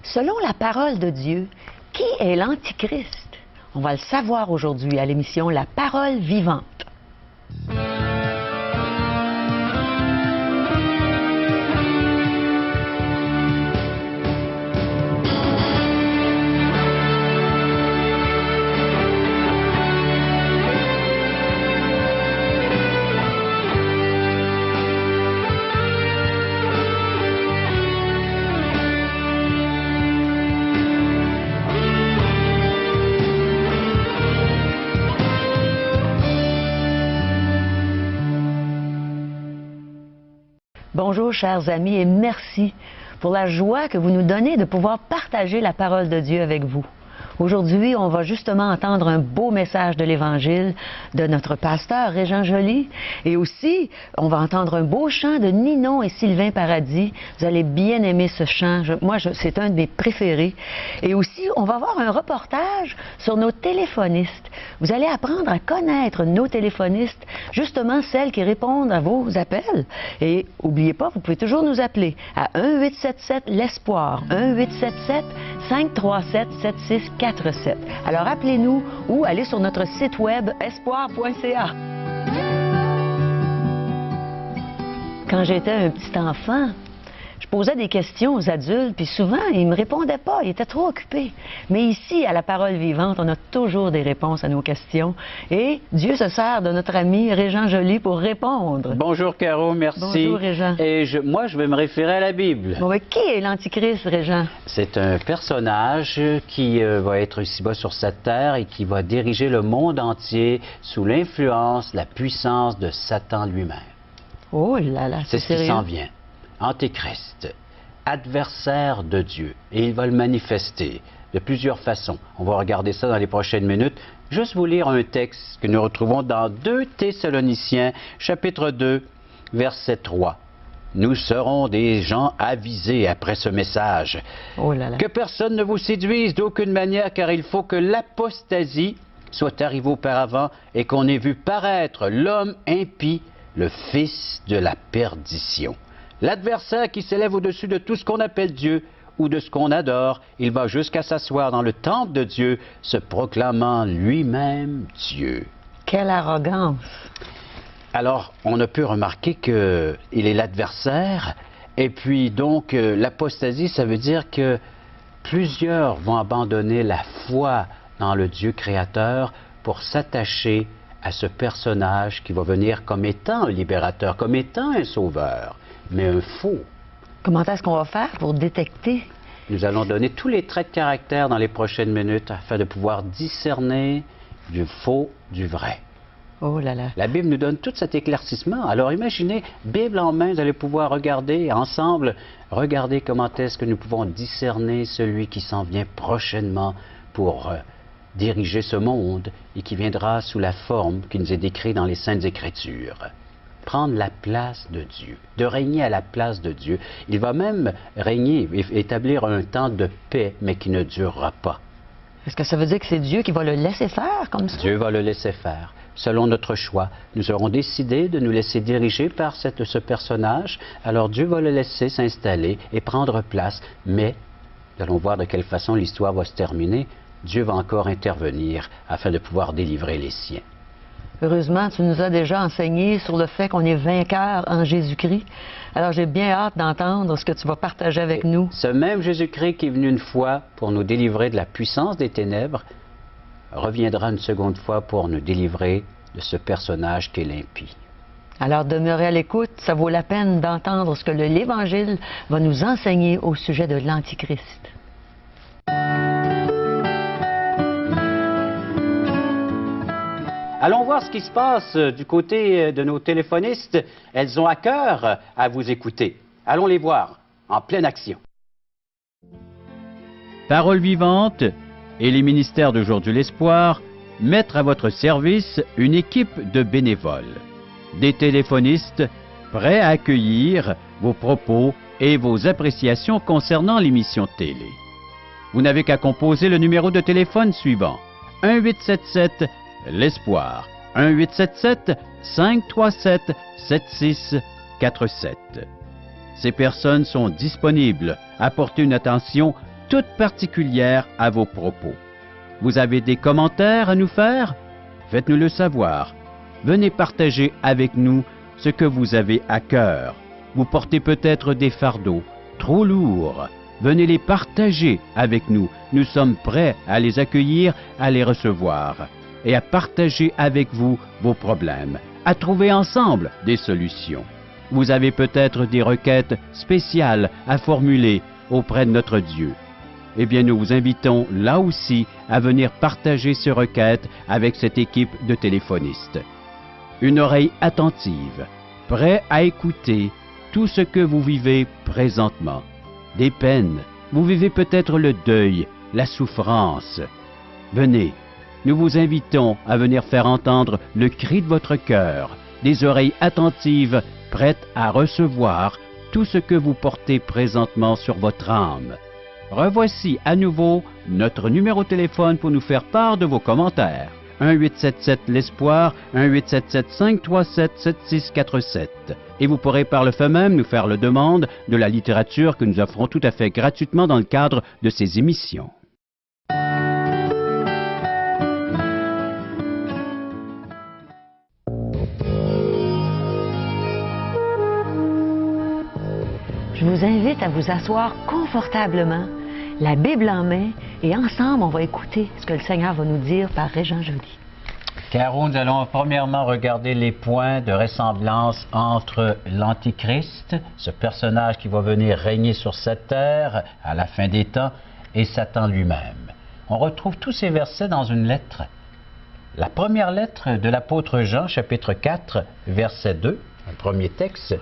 Selon la parole de Dieu, qui est l'Antichrist? On va le savoir aujourd'hui à l'émission La Parole Vivante. Bonjour chers amis et merci pour la joie que vous nous donnez de pouvoir partager la parole de Dieu avec vous. Aujourd'hui, on va justement entendre un beau message de l'Évangile de notre pasteur Régent Joly et aussi, on va entendre un beau chant de Ninon et Sylvain Paradis. Vous allez bien aimer ce chant, c'est un de mes préférés. Et aussi, on va avoir un reportage sur nos téléphonistes. Vous allez apprendre à connaître nos téléphonistes, justement celles qui répondent à vos appels. Et n'oubliez pas, vous pouvez toujours nous appeler à 1-877-L'Espoir, 1-877-537-7647. Alors appelez-nous ou allez sur notre site web espoir.ca. Quand j'étais un petit enfant, je posais des questions aux adultes, puis souvent, ils ne me répondaient pas, ils étaient trop occupés. Mais ici, à La Parole Vivante, on a toujours des réponses à nos questions. Et Dieu se sert de notre ami Régent Joly pour répondre. Bonjour Caro, merci. Bonjour Régent. Et moi, je vais me référer à la Bible. Bon, mais qui est l'Antichrist, Régent? C'est un personnage qui va être ici-bas sur cette terre et qui va diriger le monde entier sous l'influence, la puissance de Satan lui-même. Oh là là, c'est ce qui s'en vient. Antéchrist, adversaire de Dieu, et il va le manifester de plusieurs façons. On va regarder ça dans les prochaines minutes. Juste vous lire un texte que nous retrouvons dans 2 Thessaloniciens, chapitre 2, verset 3. Nous serons des gens avisés après ce message. Oh là là. Que personne ne vous séduise d'aucune manière, car il faut que l'apostasie soit arrivée auparavant et qu'on ait vu paraître l'homme impie, le fils de la perdition. L'adversaire qui s'élève au-dessus de tout ce qu'on appelle Dieu ou de ce qu'on adore, il va jusqu'à s'asseoir dans le temple de Dieu, se proclamant lui-même Dieu. Quelle arrogance! Alors, on a pu remarquer qu'il est l'adversaire, et puis donc l'apostasie, ça veut dire que plusieurs vont abandonner la foi dans le Dieu créateur pour s'attacher à ce personnage qui va venir comme étant un libérateur, comme étant un sauveur, mais un faux. Comment est-ce qu'on va faire pour détecter? Nous allons donner tous les traits de caractère dans les prochaines minutes afin de pouvoir discerner du faux du vrai. Oh là là. La Bible nous donne tout cet éclaircissement. Alors imaginez, Bible en main, vous allez pouvoir regarder ensemble, regarder comment est-ce que nous pouvons discerner celui qui s'en vient prochainement pour diriger ce monde et qui viendra sous la forme qui nous est décrite dans les Saintes Écritures. Prendre la place de Dieu, de régner à la place de Dieu. Il va même régner, établir un temps de paix, mais qui ne durera pas. Est-ce que ça veut dire que c'est Dieu qui va le laisser faire comme ça? Dieu va le laisser faire. Selon notre choix, nous aurons décidé de nous laisser diriger par ce personnage. Alors Dieu va le laisser s'installer et prendre place. Mais, nous allons voir de quelle façon l'histoire va se terminer. Dieu va encore intervenir afin de pouvoir délivrer les siens. Heureusement, tu nous as déjà enseigné sur le fait qu'on est vainqueur en Jésus-Christ. Alors, j'ai bien hâte d'entendre ce que tu vas partager avec nous. Ce même Jésus-Christ qui est venu une fois pour nous délivrer de la puissance des ténèbres reviendra une seconde fois pour nous délivrer de ce personnage qui est l'impie. Alors, demeurez à l'écoute. Ça vaut la peine d'entendre ce que l'Évangile va nous enseigner au sujet de l'Antichrist. Allons voir ce qui se passe du côté de nos téléphonistes. Elles ont à cœur à vous écouter. Allons les voir en pleine action. Parole vivante et les ministères d'Aujourd'hui l'Espoir mettent à votre service une équipe de bénévoles. Des téléphonistes prêts à accueillir vos propos et vos appréciations concernant l'émission télé. Vous n'avez qu'à composer le numéro de téléphone suivant: 1-877 l'Espoir, 1-877-537-7647. Ces personnes sont disponibles à porter une attention toute particulière à vos propos. Vous avez des commentaires à nous faire? Faites-nous le savoir. Venez partager avec nous ce que vous avez à cœur. Vous portez peut-être des fardeaux trop lourds. Venez les partager avec nous. Nous sommes prêts à les accueillir, à les recevoir et à partager avec vous vos problèmes, à trouver ensemble des solutions. Vous avez peut-être des requêtes spéciales à formuler auprès de notre Dieu. Eh bien, nous vous invitons là aussi à venir partager ces requêtes avec cette équipe de téléphonistes. Une oreille attentive, prêt à écouter tout ce que vous vivez présentement. Des peines, vous vivez peut-être le deuil, la souffrance. Venez, nous vous invitons à venir faire entendre le cri de votre cœur, des oreilles attentives, prêtes à recevoir tout ce que vous portez présentement sur votre âme. Revoici à nouveau notre numéro de téléphone pour nous faire part de vos commentaires. 1-877-LESPOIR, 1-877-537-7647. Et vous pourrez par le fait même nous faire la demande de la littérature que nous offrons tout à fait gratuitement dans le cadre de ces émissions. Je vous invite à vous asseoir confortablement, la Bible en main, et ensemble, on va écouter ce que le Seigneur va nous dire par Régent Joly. Caro, nous allons premièrement regarder les points de ressemblance entre l'Antichrist, ce personnage qui va venir régner sur cette terre à la fin des temps, et Satan lui-même. On retrouve tous ces versets dans une lettre. La première lettre de l'apôtre Jean, chapitre 4, verset 2, un premier texte.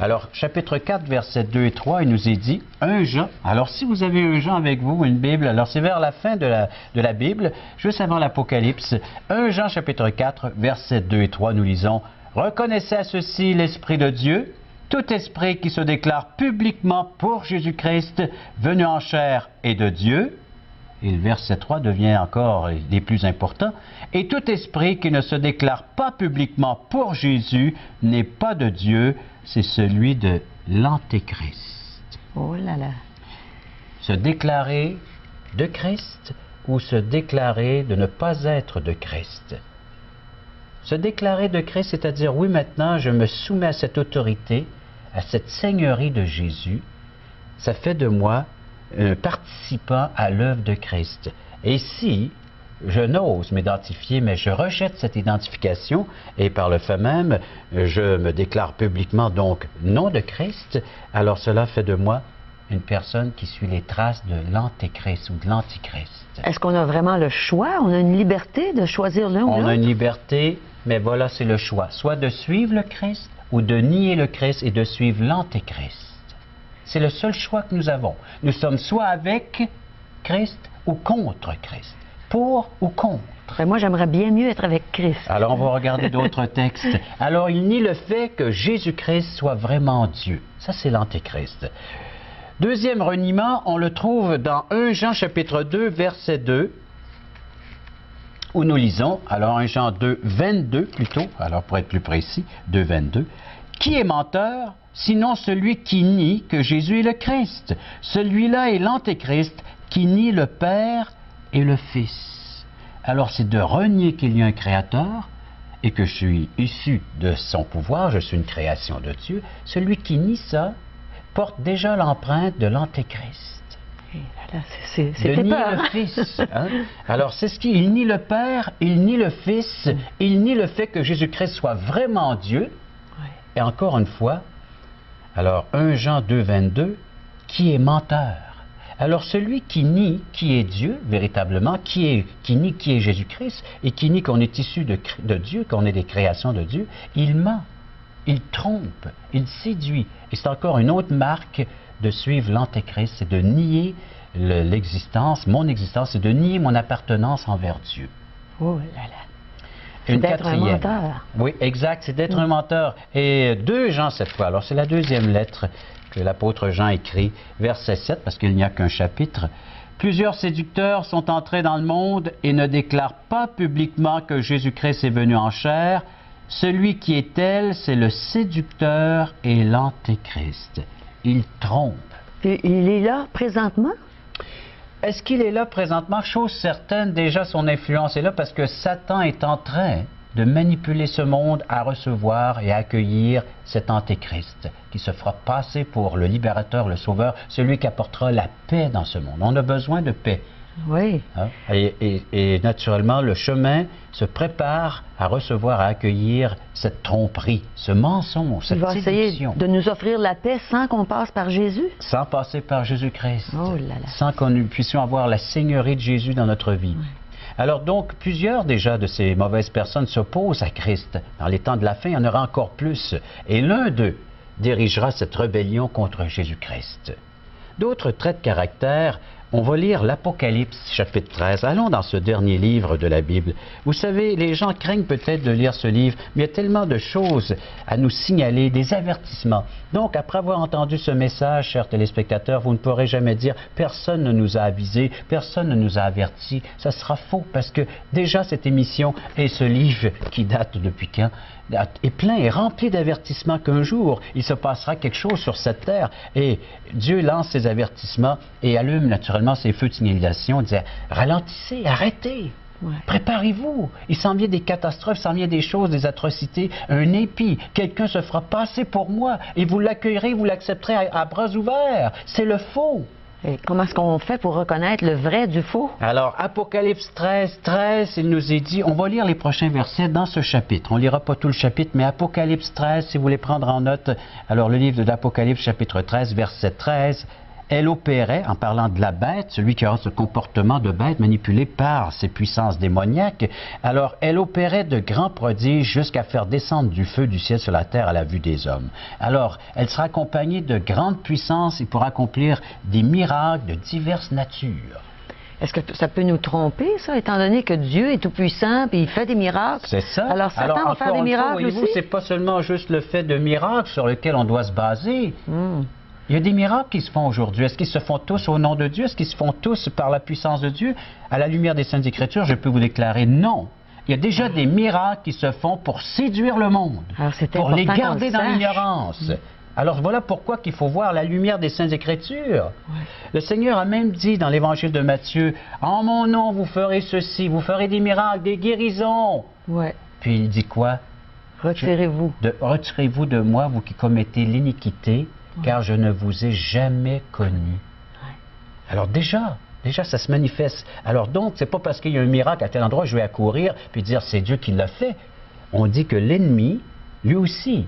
Alors, chapitre 4, versets 2 et 3, il nous est dit, 1 Jean. Alors, si vous avez 1 Jean avec vous, une Bible, alors c'est vers la fin de la Bible, juste avant l'Apocalypse. 1 Jean, chapitre 4, versets 2 et 3, nous lisons, « Reconnaissez à ceci l'Esprit de Dieu, tout esprit qui se déclare publiquement pour Jésus-Christ, venu en chair et de Dieu. » Et le verset 3 devient encore les plus importants. « Et tout esprit qui ne se déclare pas publiquement pour Jésus n'est pas de Dieu, c'est celui de l'Antéchrist. » Oh là là! Se déclarer de Christ ou se déclarer de ne pas être de Christ. Se déclarer de Christ, c'est-à-dire, oui, maintenant, je me soumets à cette autorité, à cette seigneurie de Jésus. Ça fait de moi un participant à l'œuvre de Christ. Et si je n'ose m'identifier, mais je rejette cette identification, et par le fait même, je me déclare publiquement donc non de Christ, alors cela fait de moi une personne qui suit les traces de l'Antéchrist ou de l'Antichrist. Est-ce qu'on a vraiment le choix? On a une liberté de choisir l'un ou l'autre? On a une liberté, mais voilà, c'est le choix. Soit de suivre le Christ, ou de nier le Christ et de suivre l'Antéchrist. C'est le seul choix que nous avons. Nous sommes soit avec Christ ou contre Christ. Pour ou contre. Ben moi, j'aimerais bien mieux être avec Christ. Alors, on va regarder d'autres textes. Alors, il nie le fait que Jésus-Christ soit vraiment Dieu. Ça, c'est l'Antéchrist. Deuxième reniement, on le trouve dans 1 Jean chapitre 2, verset 2, où nous lisons, alors 1 Jean 2, 22 plutôt, alors pour être plus précis, 2, 22, « Qui est menteur, sinon celui qui nie que Jésus est le Christ? Celui-là est l'Antéchrist qui nie le Père et le Fils. » Alors c'est de renier qu'il y a un Créateur et que je suis issu de son pouvoir, je suis une création de Dieu. Celui qui nie ça porte déjà l'empreinte de l'Antéchrist. C'est de nier peur. le Fils. Hein? Alors c'est ce qu'il nie le Père, il nie le Fils, il nie le fait que Jésus-Christ soit vraiment Dieu. Et encore une fois, alors 1 Jean 2, 22, qui est menteur? Alors celui qui nie qui est Dieu, véritablement, qui nie qui est Jésus-Christ, et qui nie qu'on est issu de Dieu, qu'on est des créations de Dieu, il ment, il trompe, il séduit. Et c'est encore une autre marque de suivre l'Antéchrist, c'est de nier l'existence, mon existence, c'est de nier mon appartenance envers Dieu. Oh là là! Une d'être un quatrième. menteur. Oui, exact, c'est d'être un menteur. Et 2 Jean cette fois, alors c'est la deuxième lettre que l'apôtre Jean écrit, verset 7, parce qu'il n'y a qu'un chapitre. « Plusieurs séducteurs sont entrés dans le monde et ne déclarent pas publiquement que Jésus-Christ est venu en chair. Celui qui est tel, c'est le séducteur et l'Antéchrist. » Il trompe. Et il est là présentement? Est-ce qu'il est là présentement? Chose certaine, déjà son influence est là parce que Satan est en train de manipuler ce monde à recevoir et à accueillir cet antéchrist qui se fera passer pour le libérateur, le sauveur, celui qui apportera la paix dans ce monde. On a besoin de paix. Oui. Hein? Et naturellement, le chemin se prépare à recevoir, à accueillir cette tromperie, ce mensonge, cette Il va essayer séduction. de nous offrir la paix sans qu'on passe par Jésus. Sans passer par Jésus-Christ. Oh là là. Sans que nous puissions avoir la seigneurie de Jésus dans notre vie. Oui. Alors donc, plusieurs déjà de ces mauvaises personnes s'opposent à Christ. Dans les temps de la fin, il y en aura encore plus. Et l'un d'eux dirigera cette rébellion contre Jésus-Christ. D'autres traits de caractère, on va lire l'Apocalypse, chapitre 13. Allons dans ce dernier livre de la Bible. Vous savez, les gens craignent peut-être de lire ce livre, mais il y a tellement de choses à nous signaler, des avertissements. Donc, après avoir entendu ce message, chers téléspectateurs, vous ne pourrez jamais dire « personne ne nous a avisés, personne ne nous a avertis ». Ça sera faux, parce que déjà cette émission et ce livre qui date depuis quand est plein et rempli d'avertissements qu'un jour, il se passera quelque chose sur cette terre. Et Dieu lance ses avertissements et allume naturellement ses feux de signalisation, disant « ralentissez, arrêtez ». Ouais. Préparez-vous. Il s'en vient des catastrophes, il s'en vient des choses, des atrocités, un épi. Quelqu'un se fera passer pour moi et vous l'accueillerez, vous l'accepterez à bras ouverts. C'est le faux. Et comment est-ce qu'on fait pour reconnaître le vrai du faux? Alors, Apocalypse 13, 13, il nous est dit, on va lire les prochains versets dans ce chapitre. On ne lira pas tout le chapitre, mais Apocalypse 13, si vous voulez prendre en note, alors le livre de l'Apocalypse, chapitre 13, verset 13, elle opérait, en parlant de la bête, celui qui aura ce comportement de bête manipulé par ses puissances démoniaques, alors elle opérait de grands prodiges jusqu'à faire descendre du feu du ciel sur la terre à la vue des hommes. Alors, elle sera accompagnée de grandes puissances et pour accomplir des miracles de diverses natures. Est-ce que ça peut nous tromper, ça, étant donné que Dieu est tout-puissant et il fait des miracles? C'est ça. Alors, Satan va faire des miracles aussi? C'est pas seulement juste le fait de miracles sur lequel on doit se baser. Il y a des miracles qui se font aujourd'hui. Est-ce qu'ils se font tous au nom de Dieu? Est-ce qu'ils se font tous par la puissance de Dieu? À la lumière des Saintes Écritures, je peux vous déclarer non. Il y a déjà des miracles qui se font pour séduire le monde, pour les garder dans l'ignorance. Alors voilà pourquoi qu'il faut voir la lumière des Saintes Écritures. Le Seigneur a même dit dans l'Évangile de Matthieu, « En mon nom, vous ferez ceci, vous ferez des miracles, des guérisons. » Puis il dit quoi? Retirez-vous. Retirez-vous de moi, vous qui commettez l'iniquité, car je ne vous ai jamais connu. Alors déjà, ça se manifeste. Alors donc, c'est pas parce qu'il y a un miracle à tel endroit, je vais accourir puis dire c'est Dieu qui l'a fait. On dit que l'ennemi, lui aussi,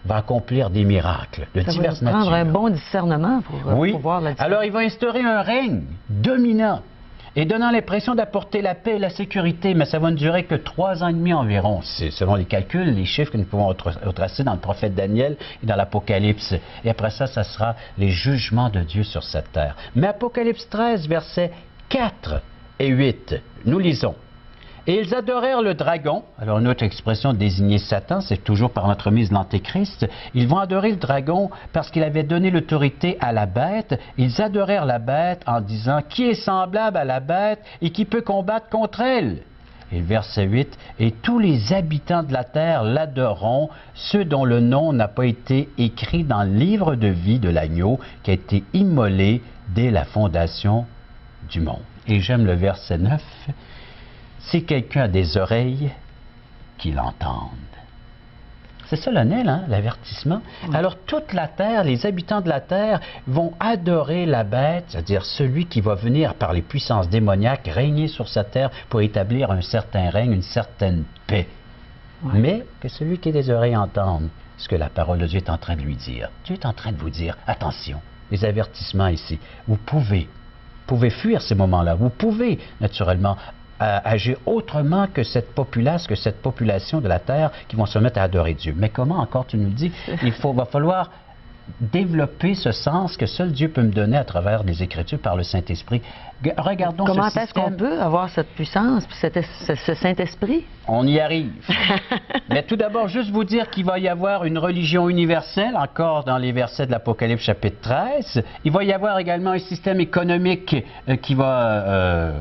va accomplir des miracles de diverses natures. Ça va prendre un bon discernement pour voir la différence. Alors il va instaurer un règne dominant et donnant l'impression d'apporter la paix et la sécurité, mais ça va ne durer que 3 ans et demi environ. C'est selon les calculs, les chiffres que nous pouvons retracer dans le prophète Daniel et dans l'Apocalypse. Et après ça, ça sera les jugements de Dieu sur cette terre. Mais Apocalypse 13, versets 4 et 8, nous lisons. Et ils adorèrent le dragon. Alors, une autre expression désignée Satan, c'est toujours par notre mise l'Antéchrist. Ils vont adorer le dragon parce qu'il avait donné l'autorité à la bête. Ils adorèrent la bête en disant « Qui est semblable à la bête et qui peut combattre contre elle ?» Et le verset 8, « Et tous les habitants de la terre l'adoreront, ceux dont le nom n'a pas été écrit dans le livre de vie de l'agneau qui a été immolé dès la fondation du monde. » Et j'aime le verset 9. Si quelqu'un a des oreilles, qu'il entende. C'est solennel, hein, l'avertissement. Alors, toute la terre, les habitants de la terre vont adorer la bête, c'est-à-dire celui qui va venir par les puissances démoniaques régner sur cette terre pour établir un certain règne, une certaine paix. Mais que celui qui a des oreilles entende ce que la parole de Dieu est en train de lui dire. Dieu est en train de vous dire, attention, les avertissements ici, vous pouvez fuir ces moments-là, vous pouvez naturellement agir autrement que cette populace, que cette population de la terre qui vont se mettre à adorer Dieu. Mais comment encore, tu nous le dis, va falloir développer ce sens que seul Dieu peut me donner à travers les Écritures par le Saint-Esprit. Regardons comment ce est-ce qu'on peut avoir cette puissance, puis ce Saint-Esprit? On y arrive. Mais tout d'abord, juste vous dire qu'il va y avoir une religion universelle, encore dans les versets de l'Apocalypse chapitre 13. Il va y avoir également un système économique qui va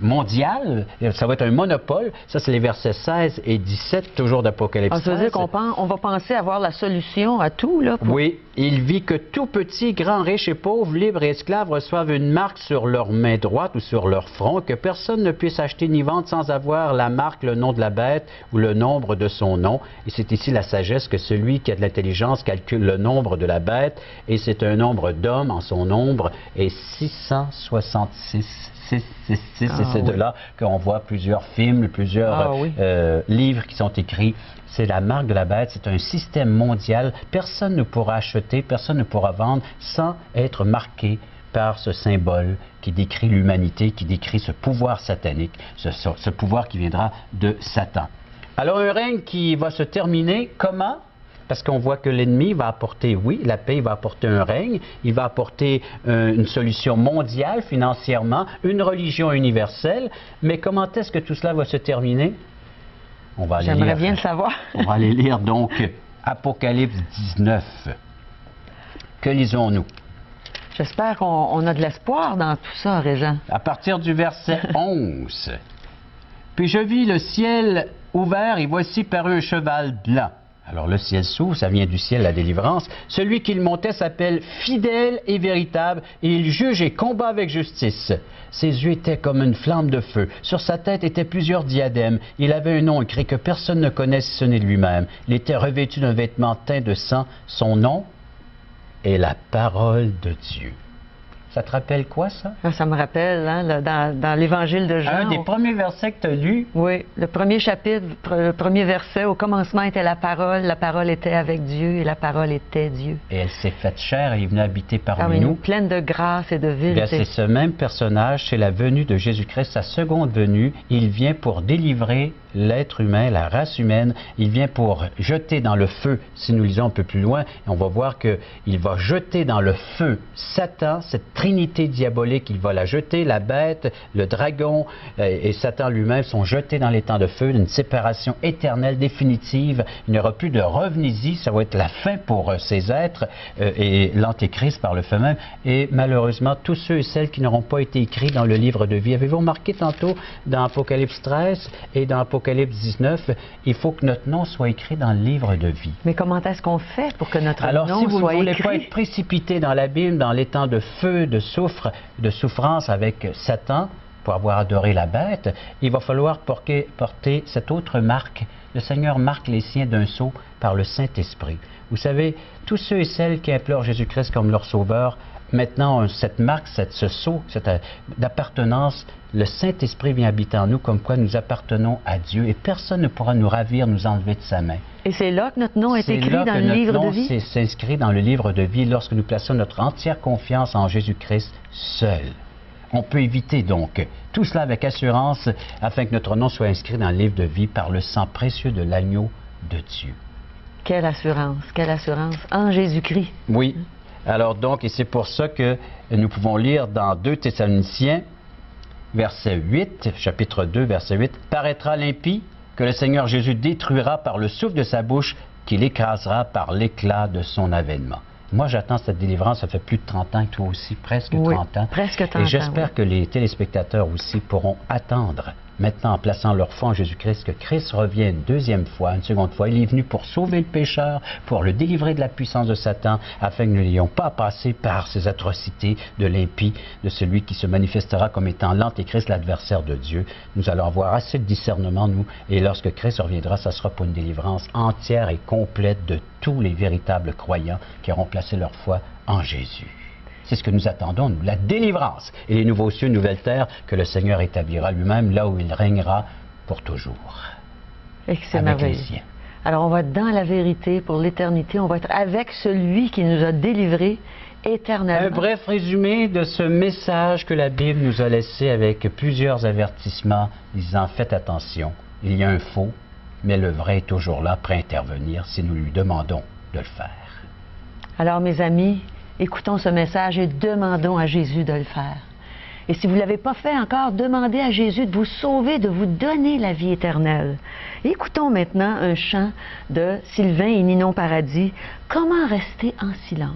mondial, ça va être un monopole. Ça, c'est les versets 16 et 17, toujours d'Apocalypse 13. Ça veut dire qu'on va penser avoir la solution à tout, là? Oui, il vit que tout petit, grand, riche et pauvre, libre et esclave reçoivent une marque sur leur main droite ou sur leur front, que personne ne puisse acheter ni vendre sans avoir la marque, le nom de la bête ou le nombre de son nom. Et c'est ici la sagesse que celui qui a de l'intelligence calcule le nombre de la bête, et c'est un nombre d'hommes en son nombre, et 666. Et c'est de là qu'on voit plusieurs films, plusieurs livres qui sont écrits. C'est la marque de la bête, c'est un système mondial. Personne ne pourra acheter, personne ne pourra vendre sans être marqué par ce symbole qui décrit l'humanité, qui décrit ce pouvoir satanique, ce pouvoir qui viendra de Satan. Alors un règne qui va se terminer, comment? Parce qu'on voit que l'ennemi va apporter, oui, la paix, il va apporter un règne, il va apporter une solution mondiale financièrement, une religion universelle, mais comment est-ce que tout cela va se terminer? On va aller lire. J'aimerais bien le savoir. On va aller lire donc Apocalypse 19. Que lisons-nous? J'espère qu'on a de l'espoir dans tout ça, Régent. À partir du verset 11. Puis je vis le ciel ouvert et voici paru un cheval blanc. Alors le ciel s'ouvre, ça vient du ciel, la délivrance. Celui qui le montait s'appelle fidèle et véritable, et il juge et combat avec justice. Ses yeux étaient comme une flamme de feu. Sur sa tête étaient plusieurs diadèmes. Il avait un nom écrit que personne ne connaît si ce n'est lui-même. Il était revêtu d'un vêtement teint de sang. Son nom est la parole de Dieu. Ça te rappelle quoi, ça? Ça me rappelle, hein, dans l'Évangile de Jean. Un des premiers versets que tu as lus. Oui, le premier chapitre, le premier verset, au commencement était la parole était avec Dieu et la parole était Dieu. Et elle s'est faite chair et est venue habiter parmi nous. Pleine de grâce et de vérité. C'est ce même personnage, c'est la venue de Jésus-Christ, sa seconde venue. Il vient pour délivrer l'être humain, la race humaine. Il vient pour jeter dans le feu, si nous lisons un peu plus loin, on va voir qu'il va jeter dans le feu Satan, cette trinité diabolique, il va la jeter, la bête, le dragon et Satan lui-même sont jetés dans les temps de feu, une séparation éternelle, définitive. Il n'y aura plus de revenez-y, ça va être la fin pour ces êtres et l'Antéchrist par le fait même. Et malheureusement, tous ceux et celles qui n'auront pas été écrits dans le livre de vie. Avez-vous remarqué tantôt dans Apocalypse 13 et dans Apocalypse 19, il faut que notre nom soit écrit dans le livre de vie. Mais comment est-ce qu'on fait pour que notre nom soit écrit? Alors, si vous ne voulez pas être précipité dans l'abîme, dans les temps de feu, de souffrance avec Satan, pour avoir adoré la bête, il va falloir porter cette autre marque. Le Seigneur marque les siens d'un sceau par le Saint-Esprit. Vous savez, tous ceux et celles qui implorent Jésus-Christ comme leur sauveur, maintenant, cette marque, ce sceau d'appartenance, le Saint-Esprit vient habiter en nous, comme quoi nous appartenons à Dieu et personne ne pourra nous ravir, nous enlever de sa main. Et c'est là que notre nom est écrit dans le livre de vie? C'est inscrit dans le livre de vie lorsque nous plaçons notre entière confiance en Jésus-Christ seul. On peut éviter donc tout cela avec assurance afin que notre nom soit inscrit dans le livre de vie par le sang précieux de l'agneau de Dieu. Quelle assurance en Jésus-Christ. Oui. Alors donc, et c'est pour ça que nous pouvons lire dans 2 Thessaloniciens, verset 8, chapitre 2, verset 8, « Paraîtra l'impie que le Seigneur Jésus détruira par le souffle de sa bouche, qu'il écrasera par l'éclat de son avènement. » Moi, j'attends cette délivrance, ça fait plus de 30 ans, et toi aussi, presque 30 ans. Presque 30 ans. Et j'espère que les téléspectateurs aussi pourront attendre, maintenant en plaçant leur foi en Jésus-Christ, que Christ revienne une deuxième fois, une seconde fois. Il est venu pour sauver le pécheur, pour le délivrer de la puissance de Satan, afin que nous n'ayons pas à passer par ces atrocités de l'impie, de celui qui se manifestera comme étant l'Antéchrist, l'adversaire de Dieu. Nous allons avoir assez de discernement, nous, et lorsque Christ reviendra, ça sera pour une délivrance entière et complète de tous les véritables croyants qui auront placé leur foi en Jésus. C'est ce que nous attendons, nous, la délivrance et les nouveaux cieux, nouvelles terres que le Seigneur établira lui-même, là où il régnera pour toujours. Et que c'est merveilleux. Alors on va être dans la vérité pour l'éternité, on va être avec celui qui nous a délivrés éternellement. Un bref résumé de ce message que la Bible nous a laissé avec plusieurs avertissements disant « Faites attention, il y a un faux, mais le vrai est toujours là, prêt à intervenir si nous lui demandons de le faire. » Alors mes amis, écoutons ce message et demandons à Jésus de le faire. Et si vous ne l'avez pas fait encore, demandez à Jésus de vous sauver, de vous donner la vie éternelle. Écoutons maintenant un chant de Sylvain et Ninon Paradis, « Comment rester en silence ».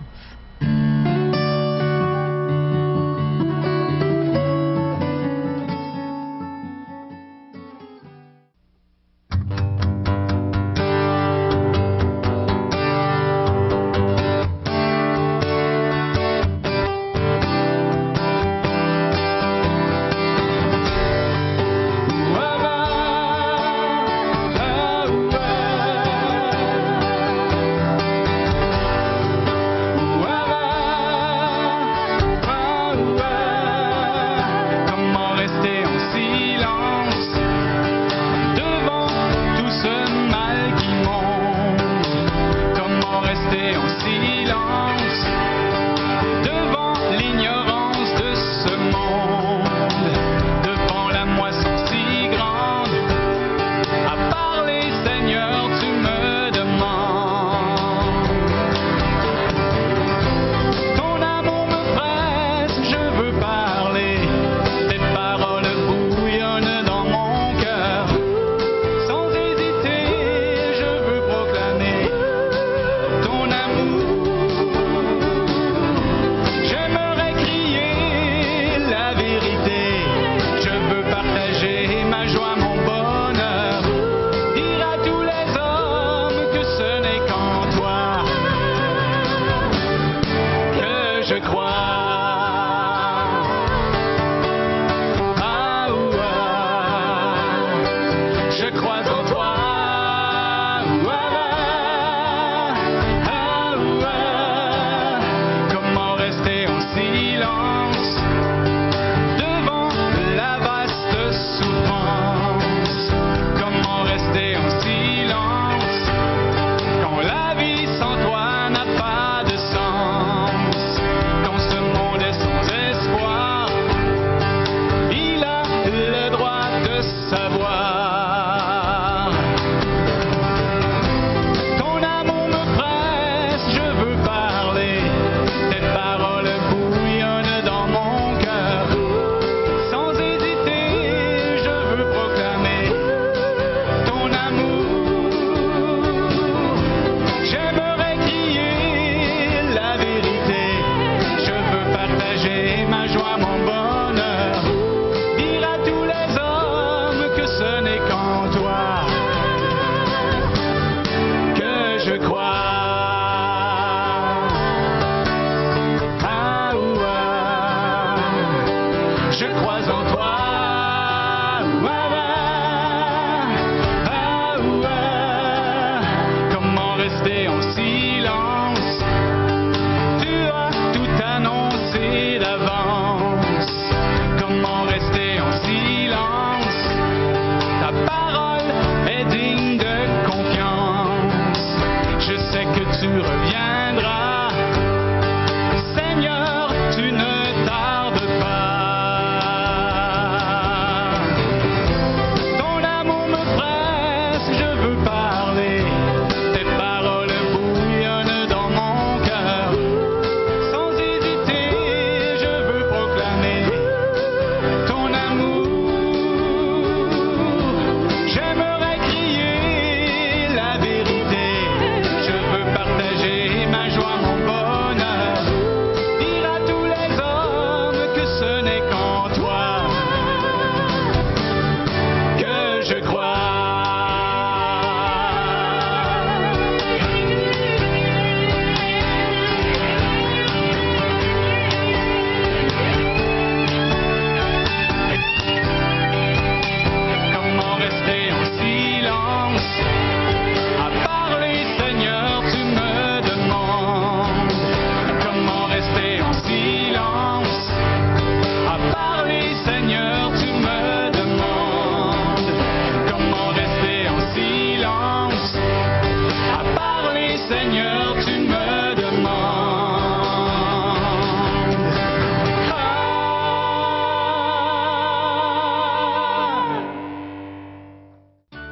ma joie, mon bonheur. Dire à tous les hommes que ce n'est qu'en toi que je crois. Ah, ouah, je crois en toi. Je crois en toi. Comment rester en silence? Tu as tout annoncé d'avance. Comment rester en silence? Ta parole est digne de confiance. Je sais que tu reviendras. Seigneur, tu ne tardes pas.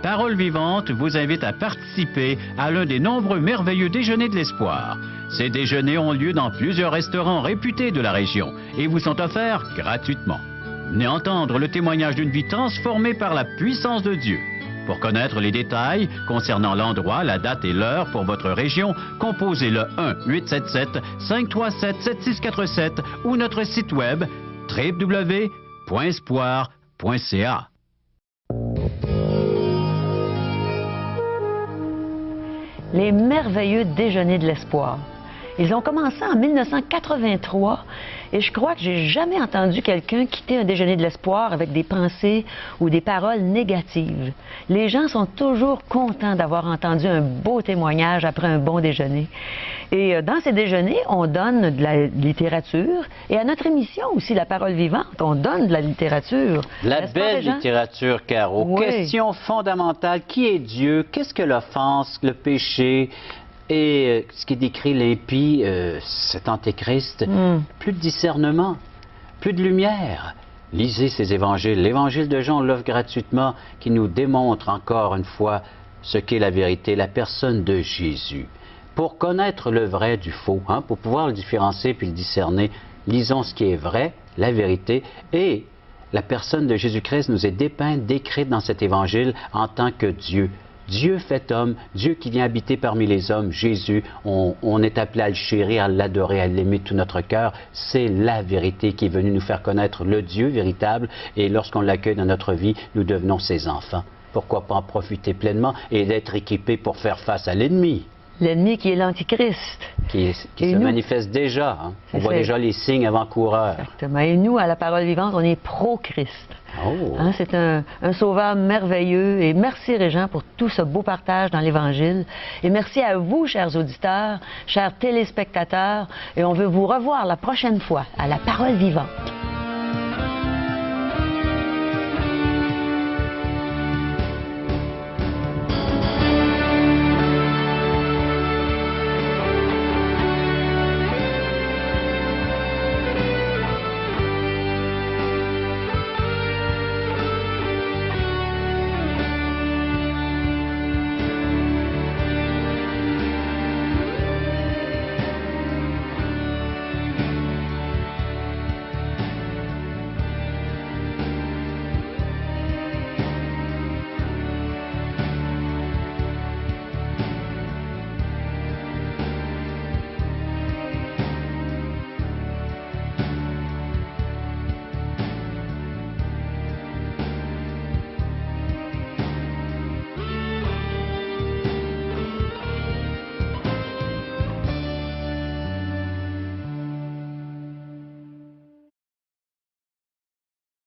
Parole Vivante vous invite à participer à l'un des nombreux merveilleux déjeuners de l'espoir. Ces déjeuners ont lieu dans plusieurs restaurants réputés de la région et vous sont offerts gratuitement. Venez entendre le témoignage d'une vie transformée par la puissance de Dieu. Pour connaître les détails concernant l'endroit, la date et l'heure pour votre région, composez le 1-877-537-7647 ou notre site web www.espoir.ca. Les merveilleux déjeuners de l'espoir. Ils ont commencé en 1983 et je crois que j'ai jamais entendu quelqu'un quitter un déjeuner de l'espoir avec des pensées ou des paroles négatives. Les gens sont toujours contents d'avoir entendu un beau témoignage après un bon déjeuner. Et dans ces déjeuners, on donne de la littérature et à notre émission aussi, La Parole Vivante, on donne de la littérature. La belle littérature, Caro. Oui. Question fondamentale, qui est Dieu? Qu'est-ce que l'offense, le péché? Et ce qui décrit l'impie, cet antéchrist, plus de discernement, plus de lumière. Lisez ces évangiles. L'évangile de Jean, on l'offre gratuitement, qui nous démontre encore une fois ce qu'est la vérité, la personne de Jésus. Pour connaître le vrai du faux, pour pouvoir le différencier puis le discerner, lisons ce qui est vrai, la vérité, et la personne de Jésus-Christ nous est dépeinte, décrite dans cet évangile en tant que Dieu. Dieu fait homme, Dieu qui vient habiter parmi les hommes, Jésus, on est appelé à le chérir, à l'adorer, à l'aimer de tout notre cœur. C'est la vérité qui est venue nous faire connaître le Dieu véritable, et lorsqu'on l'accueille dans notre vie, nous devenons ses enfants. Pourquoi pas en profiter pleinement et d'être équipés pour faire face à l'ennemi? L'ennemi qui est l'Antichrist. Qui se manifeste déjà. Hein? On voit déjà les signes avant-coureurs. Exactement. Et nous, à la Parole Vivante, on est pro-Christ. Oh. Hein, c'est un sauveur merveilleux. Et merci, Régent, pour tout ce beau partage dans l'Évangile. Et merci à vous, chers auditeurs, chers téléspectateurs. Et on veut vous revoir la prochaine fois à la Parole Vivante.